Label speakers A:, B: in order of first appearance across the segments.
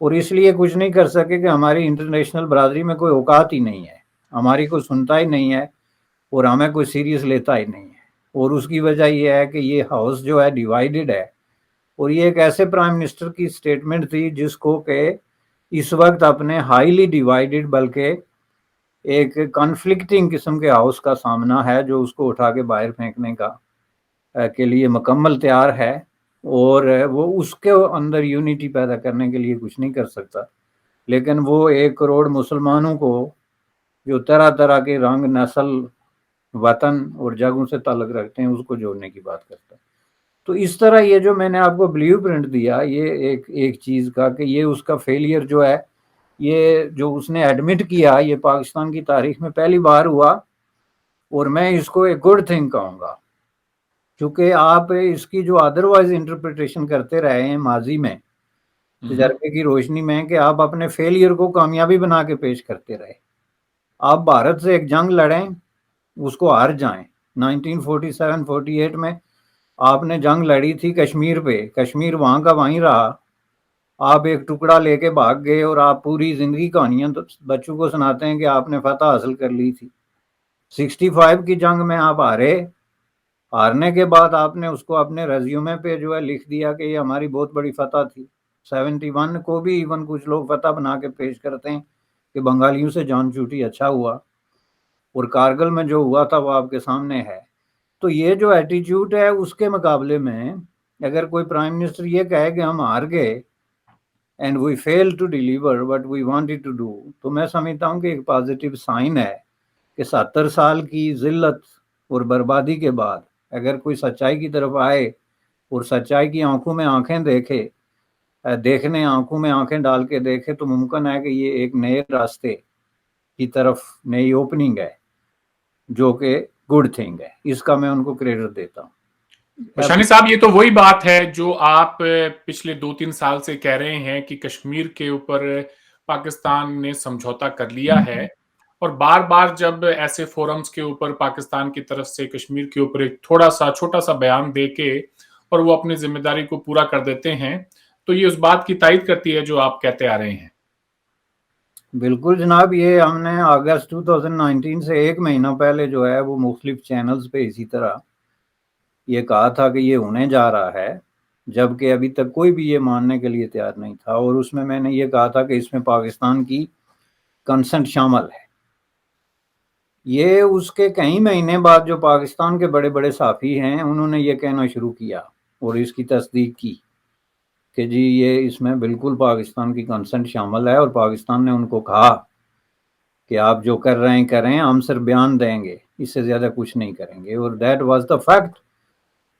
A: اور اس لیے کچھ نہیں کر سکے کہ ہماری انٹرنیشنل برادری میں کوئی اوقات ہی نہیں ہے، ہماری کوئی سنتا ہی نہیں ہے اور ہمیں کوئی سیریس لیتا ہی نہیں ہے۔ اور اس کی وجہ یہ ہے کہ یہ ہاؤس جو ہے ڈیوائیڈڈ ہے، اور یہ ایک ایسے پرائم منسٹر کی سٹیٹمنٹ تھی جس کو کہ اس وقت اپنے ہائیلی ڈیوائیڈڈ بلکہ ایک کانفلکٹنگ قسم کے ہاؤس کا سامنا ہے، جو اس کو اٹھا کے باہر پھینکنے کا کے لیے مکمل تیار ہے، اور وہ اس کے اندر یونٹی پیدا کرنے کے لیے کچھ نہیں کر سکتا، لیکن وہ 1 کروڑ مسلمانوں کو جو طرح طرح کے رنگ، نسل، وطن اور جگہوں سے تعلق رکھتے ہیں اس کو جوڑنے کی بات کرتا ہے۔ تو اس طرح یہ جو میں نے آپ کو بلیو پرنٹ دیا، یہ ایک چیز کا کہ یہ اس کا فیلئر جو ہے، یہ جو اس نے ایڈمٹ کیا، یہ پاکستان کی تاریخ میں پہلی بار ہوا، اور میں اس کو ایک گڈ تھنگ کہوں گا، کیونکہ آپ اس کی جو ادروائز انٹرپریٹیشن کرتے رہے ہیں ماضی میں تجربے کی روشنی میں، کہ آپ اپنے فیلئر کو کامیابی بنا کے پیش کرتے رہے۔ آپ بھارت سے ایک جنگ لڑیں، اس کو ہار جائیں۔ 1947-48 میں آپ نے جنگ لڑی تھی کشمیر پہ، کشمیر وہاں کا وہیں رہا، آپ ایک ٹکڑا لے کے بھاگ گئے، اور آپ پوری زندگی کہانیاں بچوں کو سناتے ہیں کہ آپ نے فتح حاصل کر لی تھی۔ 65 کی جنگ میں آپ ہارے، ہارنے کے بعد آپ نے اس کو اپنے ریزیومے پہ جو ہے لکھ دیا کہ یہ ہماری بہت بڑی فتح تھی۔ 71 کو بھی ایون کچھ لوگ فتح بنا کے پیش کرتے ہیں کہ بنگالیوں سے جان چھوٹی، اچھا ہوا، اور کارگل میں جو ہوا تھا وہ آپ کے سامنے ہے۔ تو یہ جو ایٹیٹیوڈ ہے، اس کے مقابلے میں اگر کوئی پرائم منسٹر یہ کہے کہ ہم ہار گئے and we fail to deliver what we wanted to do, تو میں سمجھتا ہوں کہ ایک پازیٹیو سائن ہے کہ 70 سال کی ذلت اور بربادی کے بعد اگر کوئی سچائی کی طرف آئے اور سچائی کی آنکھوں میں آنکھیں دیکھنے آنکھوں میں آنکھیں ڈال کے دیکھے، تو ممکن ہے کہ یہ ایک نئے راستے کی طرف نئی اوپننگ ہے، جو کہ گڈ تھنگ ہے۔ اس کا میں ان کو کریڈٹ دیتا ہوں۔
B: شانی صاحب، یہ تو وہی بات ہے جو آپ پچھلے 2-3 سال سے کہہ رہے ہیں کہ کشمیر کے اوپر پاکستان نے سمجھوتا کر لیا ہے، اور بار بار جب ایسے فورمز کے اوپر پاکستان کی طرف سے کشمیر کے اوپر ایک تھوڑا سا چھوٹا سا بیان دے کے اور وہ اپنی ذمہ داری کو پورا کر دیتے ہیں، تو یہ اس بات کی تائید کرتی ہے جو آپ کہتے آ رہے ہیں۔
A: بالکل جناب، یہ ہم نے اگست 2019 سے 1 مہینہ پہلے جو ہے وہ مختلف چینلز پہ اسی طرح یہ کہا تھا کہ یہ ہونے جا رہا ہے، جبکہ ابھی تک کوئی بھی یہ ماننے کے لیے تیار نہیں تھا، اور اس میں نے یہ کہا تھا کہ اس میں پاکستان کی کنسنٹ شامل ہے۔ یہ اس کے کئی مہینے بعد جو پاکستان کے بڑے بڑے صحافی ہیں انہوں نے یہ کہنا شروع کیا اور اس کی تصدیق کی کہ جی یہ اس میں بالکل پاکستان کی کنسنٹ شامل ہے، اور پاکستان نے ان کو کہا کہ آپ جو کر رہے ہیں کریں، ہم صرف بیان دیں گے، اس سے زیادہ کچھ نہیں کریں گے۔ اور دیٹ واز دا فیکٹ،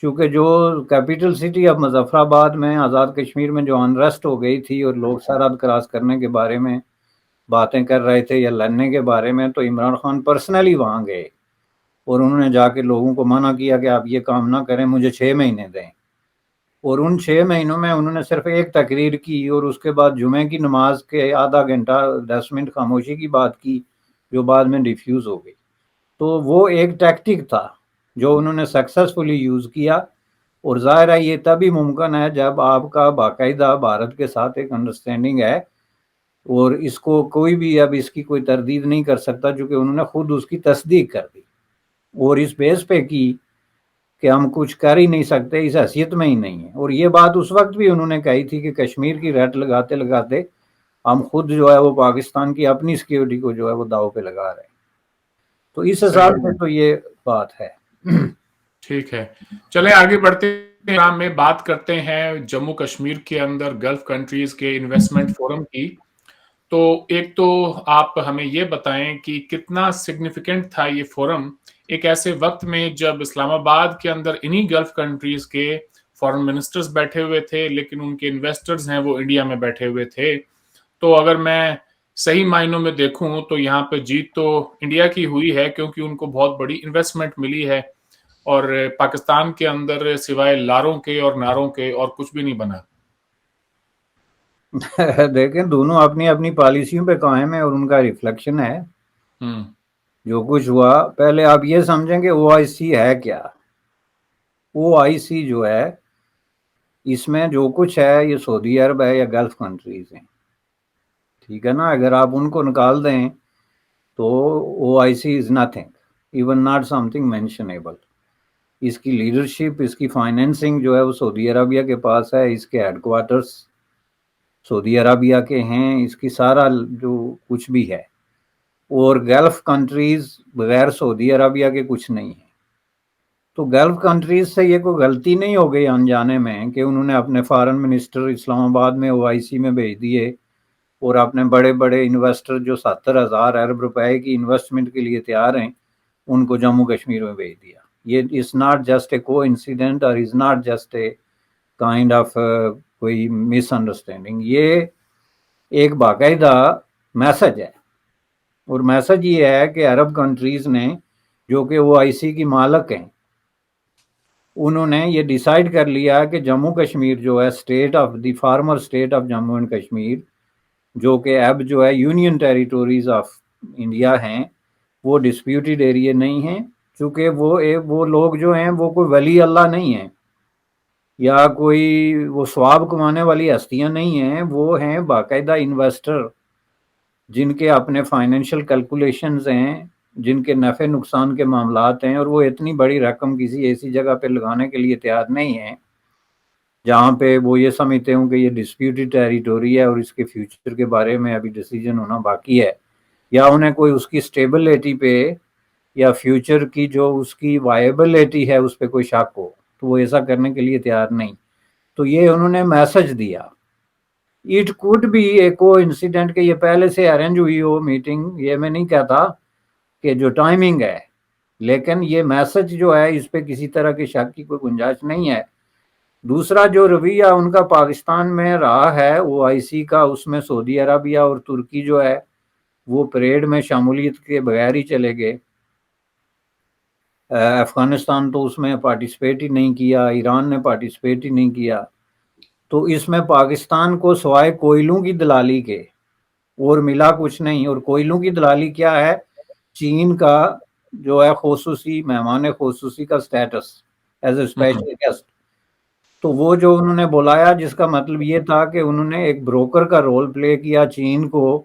A: کیونکہ جو کیپٹل سٹی اب مظفر آباد میں آزاد کشمیر میں جو انریسٹ ہو گئی تھی اور لوگ سرحد کراس کرنے کے بارے میں باتیں کر رہے تھے یا لڑنے کے بارے میں، تو عمران خان پرسنلی وہاں گئے اور انہوں نے جا کے لوگوں کو منع کیا کہ آپ یہ کام نہ کریں، مجھے 6 مہینے دیں۔ اور ان 6 مہینوں میں انہوں نے صرف ایک تقریر کی، اور اس کے بعد جمعے کی نماز کے آدھا گھنٹہ 10 منٹ خاموشی کی بات کی، جو بعد میں ڈیفیوز ہو گئی۔ تو وہ ایک ٹیکٹک تھا جو انہوں نے سکسیسفلی یوز کیا، اور ظاہر ہے یہ تبھی ممکن ہے جب آپ کا باقاعدہ بھارت کے ساتھ ایک انڈرسٹینڈنگ ہے، اور اس کو کوئی بھی اب اس کی کوئی تردید نہیں کر سکتا، چونکہ انہوں نے خود اس کی تصدیق کر دی اور اس بیس پہ کی کہ ہم کچھ کر ہی نہیں سکتے، اس حیثیت میں ہی نہیں ہے۔ اور یہ بات اس وقت بھی انہوں نے کہی تھی کہ کشمیر کی ریٹ لگاتے لگاتے ہم خود جو ہے وہ پاکستان کی اپنی سیکیورٹی کو جو ہے وہ داؤ پہ لگا رہے ہیں۔ تو اس حساب سے تو یہ بات ہے۔
B: ٹھیک ہے، چلیں آگے بڑھتے ہیں، میں بات کرتے ہیں جموں کشمیر کے اندر گلف کنٹریز کے انویسٹمنٹ فورم کی۔ تو ایک تو آپ ہمیں یہ بتائیں کہ کتنا سگنیفیکنٹ تھا یہ فورم ایک ایسے وقت میں جب اسلام آباد کے اندر انہی گلف کنٹریز کے فارن منسٹرز بیٹھے ہوئے تھے، لیکن ان کے انویسٹرز ہیں وہ انڈیا میں بیٹھے ہوئے تھے۔ تو اگر میں صحیح معنوں میں دیکھوں تو یہاں پہ جیت تو انڈیا کی ہوئی ہے، کیونکہ ان کو بہت بڑی انویسٹمنٹ ملی ہے، اور پاکستان کے اندر سوائے لاروں کے اور ناروں کے اور کچھ بھی نہیں بنا۔
A: دیکھیں دونوں اپنی اپنی پالیسیوں پہ قائم ہے اور ان کا ریفلیکشن ہے جو کچھ ہوا۔ پہلے آپ یہ سمجھیں کہ او آئی سی ہے کیا۔ او آئی سی جو ہے اس میں جو کچھ ہے یہ سعودی عرب ہے یا گلف کنٹریز ہیں۔ ٹھیک ہے نا, اگر آپ ان کو نکال دیں تو O I C is nothing, even not something mentionable. اس کی لیڈرشپ, اس کی فائنینسنگ جو ہے وہ سعودی عربیہ کے پاس ہے, اس کے ہیڈ کوارٹرز سعودی عربیہ کے ہیں, اس کی سارا جو کچھ بھی ہے, اور گلف کنٹریز بغیر سعودی عربیہ کے کچھ نہیں ہیں. تو گلف کنٹریز سے یہ کوئی غلطی نہیں ہو گئی انجانے میں کہ انہوں نے اپنے فارن منسٹر اسلام آباد میں او آئی سی میں بھیج دیے, اور اپنے بڑے بڑے انویسٹر جو 70,000 ارب روپے کی انویسٹمنٹ کے لیے تیار ہیں ان کو جموں کشمیر میں بھیج دیا. یہ از ناٹ جسٹ اے کو انسیڈنٹ اور is not just a kind of کوئی مس انڈرسٹینڈنگ, یہ ایک باقاعدہ میسج ہے. اور میسج یہ ہے کہ عرب کنٹریز نے جو کہ او آئی سی کی مالک ہیں, انہوں نے یہ ڈیسائیڈ کر لیا کہ جموں کشمیر جو ہے state of the former state of Jammu and Kashmir, جو کہ اب جو ہے یونین ٹیریٹوریز آف انڈیا ہیں, وہ ڈسپیوٹیڈ ایریا نہیں ہیں, چونکہ وہ لوگ جو ہیں وہ کوئی ولی اللہ نہیں ہیں یا کوئی وہ ثواب کمانے والی ہستیاں نہیں ہیں, وہ ہیں باقاعدہ انویسٹر جن کے اپنے فائنینشیل کیلکولیشنز ہیں, جن کے نفع نقصان کے معاملات ہیں, اور وہ اتنی بڑی رقم کسی ایسی جگہ پہ لگانے کے لیے تیار نہیں ہیں جہاں پہ وہ یہ سمجھتے ہوں کہ یہ ڈسپیوٹڈ ٹیریٹوری ہے اور اس کے فیوچر کے بارے میں ابھی ڈیسیجن ہونا باقی ہے, یا انہیں کوئی اس کی سٹیبلٹی پہ یا فیوچر کی جو اس کی وائبلٹی ہے اس پہ کوئی شک ہو, تو وہ ایسا کرنے کے لیے تیار نہیں. تو یہ انہوں نے میسج دیا. اٹ کوڈ بھی ایک کو انسیڈنٹ کہ یہ پہلے سے ارینج ہوئی ہو میٹنگ, یہ میں نہیں کہتا کہ جو ٹائمنگ ہے, لیکن یہ میسج جو ہے اس پہ کسی طرح کی شک کی کوئی گنجائش نہیں ہے. دوسرا جو رویہ ان کا پاکستان میں رہا ہے او آئی سی کا, اس میں سعودی عربیہ اور ترکی جو ہے وہ پریڈ میں شمولیت کے بغیر ہی چلے گئے. افغانستان تو اس میں پارٹیسپیٹ ہی نہیں کیا, ایران نے پارٹیسپیٹ ہی نہیں کیا. تو اس میں پاکستان کو سوائے کوئلوں کی دلالی کے اور ملا کچھ نہیں. اور کوئلوں کی دلالی کیا ہے, چین کا جو ہے خصوصی مہمان خصوصی کا status as a special guest, تو وہ جو انہوں نے بلایا جس کا مطلب یہ تھا کہ انہوں نے ایک بروکر کا رول پلے کیا چین کو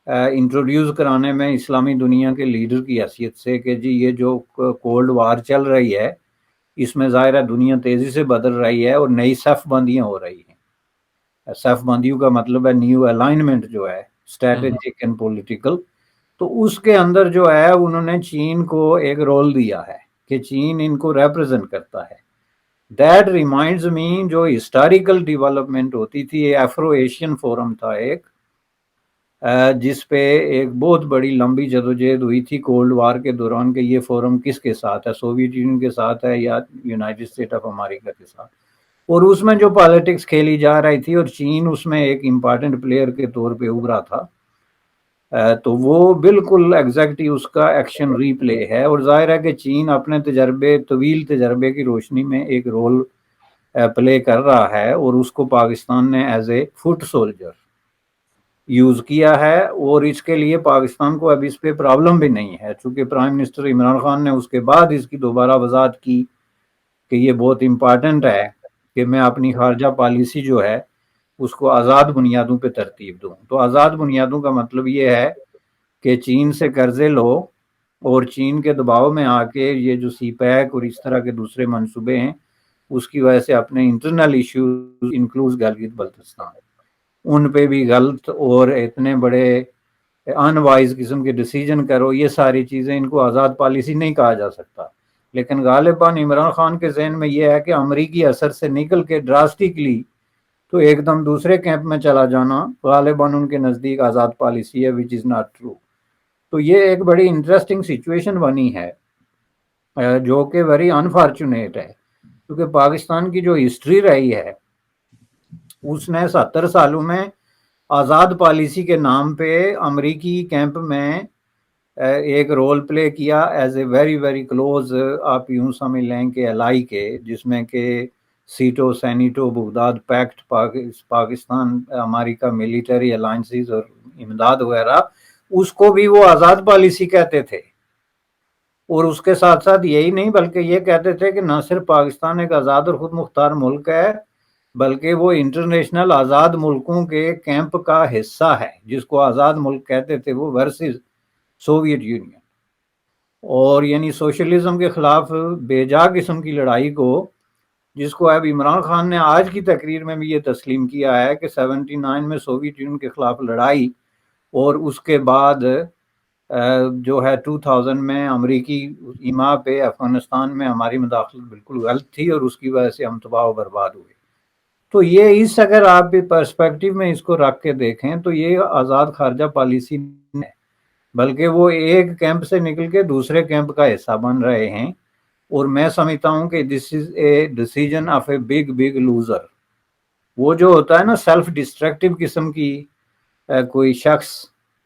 A: انٹروڈیوس کرانے میں اسلامی دنیا کے لیڈر کی حیثیت سے, کہ جی یہ جو کولڈ وار چل رہی ہے اس میں ظاہر ہے دنیا تیزی سے بدل رہی ہے اور نئی صف بندیاں ہو رہی ہیں. صف بندیوں کا مطلب ہے نیو الائنمنٹ جو ہے اسٹریٹجک اینڈ پولیٹیکل. تو اس کے اندر جو ہے انہوں نے چین کو ایک رول دیا ہے کہ چین ان کو ریپرزینٹ کرتا ہے. دیٹ ریمائنڈز می, جو ہسٹوریکل ڈیولپمنٹ ہوتی تھی, ایفرو ایشین فورم تھا ایک, جس پہ ایک بہت بڑی لمبی جدوجہد ہوئی تھی کولڈ وار کے دوران کہ یہ فورم کس کے ساتھ ہے, سوویت یونین کے ساتھ ہے یا یونائٹڈ اسٹیٹ آف امریکہ کے ساتھ. اور اس میں جو پالیٹکس کھیلی جا رہی تھی اور چین اس میں ایک امپارٹنٹ پلیئر کے طور پہ ابھرا تھا, تو وہ بالکل ایگزیکٹلی اس کا ایکشن ری پلے ہے. اور ظاہر ہے کہ چین اپنے طویل تجربے کی روشنی میں ایک رول پلے کر رہا ہے, اور اس کو پاکستان نے as a foot soldier use کیا ہے. اور اس کے لیے پاکستان کو اب اس پہ پرابلم بھی نہیں ہے, چونکہ پرائم منسٹر عمران خان نے اس کے بعد اس کی دوبارہ وضاحت کی کہ یہ بہت امپارٹنٹ ہے کہ میں اپنی خارجہ پالیسی جو ہے اس کو آزاد بنیادوں پہ ترتیب دوں. تو آزاد بنیادوں کا مطلب یہ ہے کہ چین سے قرضے لو اور چین کے دباؤ میں آ کے یہ جو سی پیک اور اس طرح کے دوسرے منصوبے ہیں اس کی وجہ سے اپنے internal issues include Gilgit Baltistan ان پہ بھی غلط اور اتنے بڑے ان وائز قسم کے ڈیسیجن کرو, یہ ساری چیزیں ان کو آزاد پالیسی نہیں کہا جا سکتا. لیکن غالباً عمران خان کے ذہن میں یہ ہے کہ امریکی اثر سے نکل کے ڈراسٹکلی تو ایک دم دوسرے کیمپ میں چلا جانا غالباً ان کے نزدیک آزاد پالیسی ہے, وچ از ناٹ ٹرو. تو یہ ایک بڑی انٹرسٹنگ سچویشن بنی ہے جو کہ ویری انفارچونیٹ ہے, کیونکہ پاکستان کی جو ہسٹری رہی ہے اس نے 70 سالوں میں آزاد پالیسی کے نام پہ امریکی کیمپ میں ایک رول پلے کیا as a very very close, آپ یوں سمجھ لیں کہ الائی کے, جس میں کہ سیٹو سینیٹو بغداد پیکٹ پاکستان امریکہ ملیٹری الائنسز اور امداد وغیرہ, اس کو بھی وہ آزاد پالیسی کہتے تھے. اور اس کے ساتھ ساتھ یہی نہیں بلکہ یہ کہتے تھے کہ نہ صرف پاکستان ایک آزاد اور خود مختار ملک ہے بلکہ وہ انٹرنیشنل آزاد ملکوں کے کیمپ کا حصہ ہے، جس کو آزاد ملک کہتے تھے وہ ورسز سوویت یونین، اور یعنی سوشلزم کے خلاف بے جا قسم کی لڑائی کو، جس کو اب عمران خان نے آج کی تقریر میں بھی یہ تسلیم کیا ہے کہ 79 میں سوویت یونین کے خلاف لڑائی، اور اس کے بعد جو ہے 2000 میں امریکی ایما پہ افغانستان میں ہماری مداخلت بالکل غلط تھی، اور اس کی وجہ سے ہم تباہ و برباد ہوئے۔ تو یہ اگر آپ پرسپیکٹو میں اس کو رکھ کے دیکھیں تو یہ آزاد خارجہ پالیسی نہیں ہے، بلکہ وہ ایک کیمپ سے نکل کے دوسرے کیمپ کا حصہ بن رہے ہیں، اور میں سمجھتا ہوں کہ this is a decision of a big loser. وہ جو ہوتا ہے نا سیلف ڈسٹرکٹیو قسم کی کوئی شخص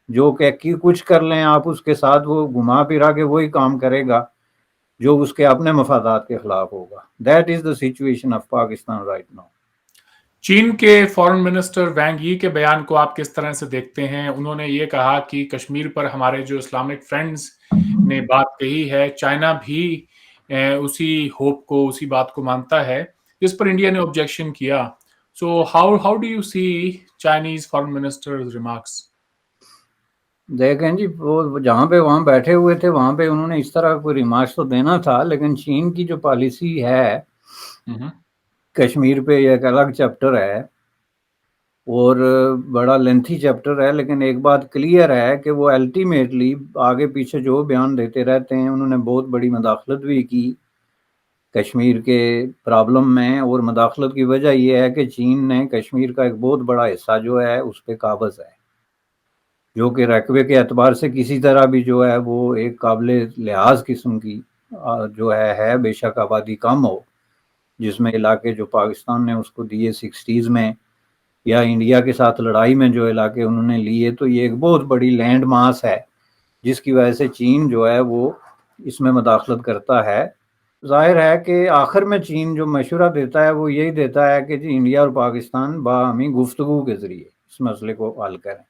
A: جو کہ کچھ کر لیں آپ اس کے ساتھ، وہ گھما پھرا کے وہی کام کرے گا جو اس کے اپنے مفادات کے خلاف ہوگا۔ That is the situation of Pakistan right now.
B: چین کے فارن منسٹر وینگ یی کے بیان کو آپ کس طرح سے دیکھتے ہیں؟ انہوں نے یہ کہا کہ کشمیر پر ہمارے جو اسلامک فرینڈز نے بات کہی ہے، چائنا بھی اسی ہوپ کو، اسی بات کو مانتا ہے، جس پر انڈیا نے آبجیکشن کیا۔ So how do you see Chinese foreign minister remarks?
A: دیکھیں جی، وہ جہاں پہ وہاں بیٹھے ہوئے تھے وہاں پہ انہوں نے اس طرح کوئی ریمارکس تو دینا تھا، لیکن چین کی جو پالیسی ہے کشمیر پہ یہ ایک الگ چیپٹر ہے اور بڑا لینتھی چیپٹر ہے، لیکن ایک بات کلیئر ہے کہ وہ الٹیمیٹلی آگے پیچھے جو بیان دیتے رہتے ہیں، انہوں نے بہت بڑی مداخلت بھی کی کشمیر کے پرابلم میں، اور مداخلت کی وجہ یہ ہے کہ چین نے کشمیر کا ایک بہت بڑا حصہ جو ہے اس پہ قابض ہے، جو کہ رقبے کے اعتبار سے کسی طرح بھی جو ہے وہ ایک قابل لحاظ قسم کی جو ہے بے شک آبادی کم ہو، جس میں علاقے جو پاکستان نے اس کو دیے 60s میں، یا انڈیا کے ساتھ لڑائی میں جو علاقے انہوں نے لیے، تو یہ ایک بہت بڑی لینڈ ماس ہے جس کی وجہ سے چین جو ہے وہ اس میں مداخلت کرتا ہے۔ ظاہر ہے کہ آخر میں چین جو مشورہ دیتا ہے وہ یہی دیتا ہے کہ جی انڈیا اور پاکستان باہمی گفتگو کے ذریعے اس مسئلے کو حل کریں،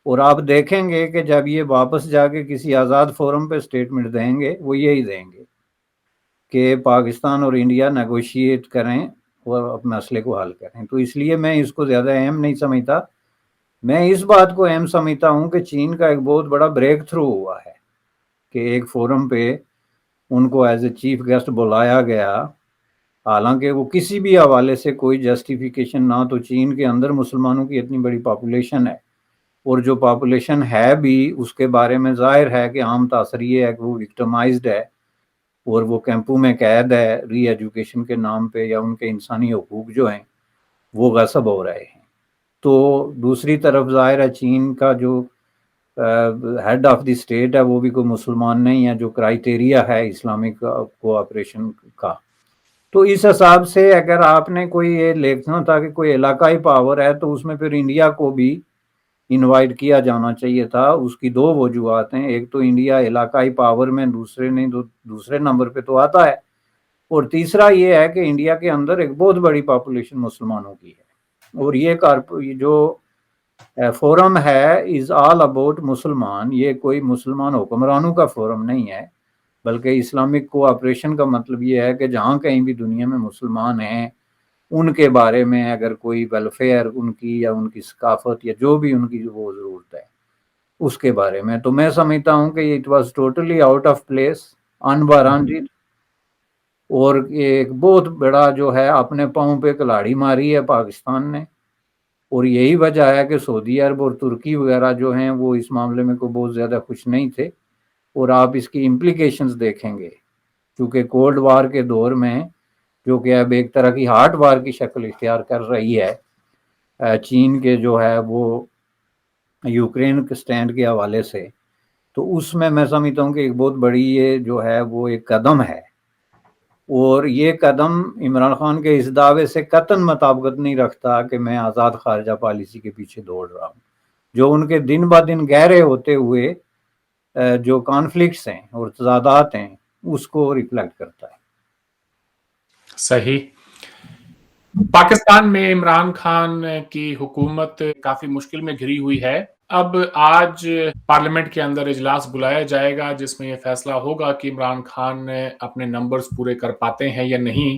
A: اور آپ دیکھیں گے کہ جب یہ واپس جا کے کسی آزاد فورم پہ سٹیٹمنٹ دیں گے وہ یہی دیں گے کہ پاکستان اور انڈیا نیگوشیٹ کریں اور مسئلے کو حل کریں۔ تو اس لیے میں اس کو زیادہ اہم نہیں سمجھتا، میں اس بات کو اہم سمجھتا ہوں کہ چین کا ایک بہت بڑا بریک تھرو ہوا ہے کہ ایک فورم پہ ان کو ایز اے چیف گیسٹ بلایا گیا، حالانکہ وہ کسی بھی حوالے سے کوئی جسٹیفیکیشن نہ تو چین کے اندر مسلمانوں کی اتنی بڑی پاپولیشن ہے، اور جو پاپولیشن ہے بھی اس کے بارے میں ظاہر ہے کہ عام تاثر یہ ہے کہ وہ وکٹمائزڈ ہے اور وہ کیمپوں میں قید ہے ری ایجوکیشن کے نام پہ، یا ان کے انسانی حقوق جو ہیں وہ غصب ہو رہے ہیں۔ تو دوسری طرف ظاہر ہے چین کا جو ہیڈ آف دی اسٹیٹ ہے وہ بھی کوئی مسلمان نہیں ہے، جو کرائیٹیریا ہے اسلامک کوآپریشن کا۔ تو اس حساب سے اگر آپ نے کوئی یہ لیکھنا تھا کہ کوئی علاقائی پاور ہے تو اس میں پھر انڈیا کو بھی انوائٹ کیا جانا چاہیے تھا۔ اس کی دو وجوہات ہیں، ایک تو انڈیا علاقائی پاور میں دوسرے نہیں تو دوسرے نمبر پہ تو آتا ہے، اور تیسرا یہ ہے کہ انڈیا کے اندر ایک بہت بڑی پاپولیشن مسلمانوں کی ہے، اور یہ جو فورم ہے از آل اباؤٹ مسلمان، یہ کوئی مسلمان حکمرانوں کا فورم نہیں ہے، بلکہ اسلامک کوآپریشن کا مطلب یہ ہے کہ جہاں کہیں بھی دنیا میں مسلمان ہیں ان کے بارے میں اگر کوئی ویلفیئر ان کی یا ان کی ثقافت یا جو بھی ان کی وہ ضرورت ہے اس کے بارے میں، تو میں سمجھتا ہوں کہ it was totally out of place, unwarranted, اور ایک بہت بڑا جو ہے اپنے پاؤں پہ کلاڑی ماری ہے پاکستان نے، اور یہی وجہ ہے کہ سعودی عرب اور ترکی وغیرہ جو ہیں وہ اس معاملے میں کوئی بہت زیادہ خوش نہیں تھے، اور آپ اس کی امپلیکیشنز دیکھیں گے کیونکہ کولڈ وار کے دور میں جو کہ اب ایک طرح کی ہارڈ وار کی شکل اختیار کر رہی ہے چین کے جو ہے وہ یوکرین کے سٹینڈ کے حوالے سے، تو اس میں سمجھتا ہوں کہ ایک بہت بڑی یہ جو ہے وہ ایک قدم ہے، اور یہ قدم عمران خان کے اس دعوے سے قطعاً مطابقت نہیں رکھتا کہ میں آزاد خارجہ پالیسی کے پیچھے دوڑ رہا ہوں، جو ان کے دن بہ دن گہرے ہوتے ہوئے جو کانفلکٹس ہیں اور تضادات ہیں اس کو ریفلیکٹ کرتا ہے۔
B: صحیح۔ پاکستان میں عمران خان کی حکومت کافی مشکل میں گھری ہوئی ہے۔ اب آج پارلیمنٹ کے اندر اجلاس بلایا جائے گا جس میں یہ فیصلہ ہوگا کہ عمران خان اپنے نمبرز پورے کر پاتے ہیں یا نہیں۔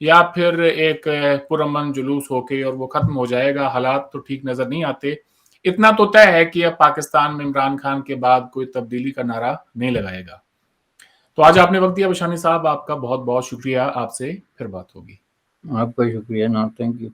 B: یا پھر ایک پرامن جلوس ہو کے اور وہ ختم ہو جائے گا. حالات تو ٹھیک نظر نہیں آتے. اتنا تو طے ہے کہ اب پاکستان میں عمران خان کے بعد کوئی تبدیلی کا نعرہ نہیں لگائے گا. تو آج آپ نے وقت دیا بشانی صاحب, آپ کا بہت بہت شکریہ. آپ سے پھر بات ہوگی.
A: آپ کا شکریہ. نا تھینک یو.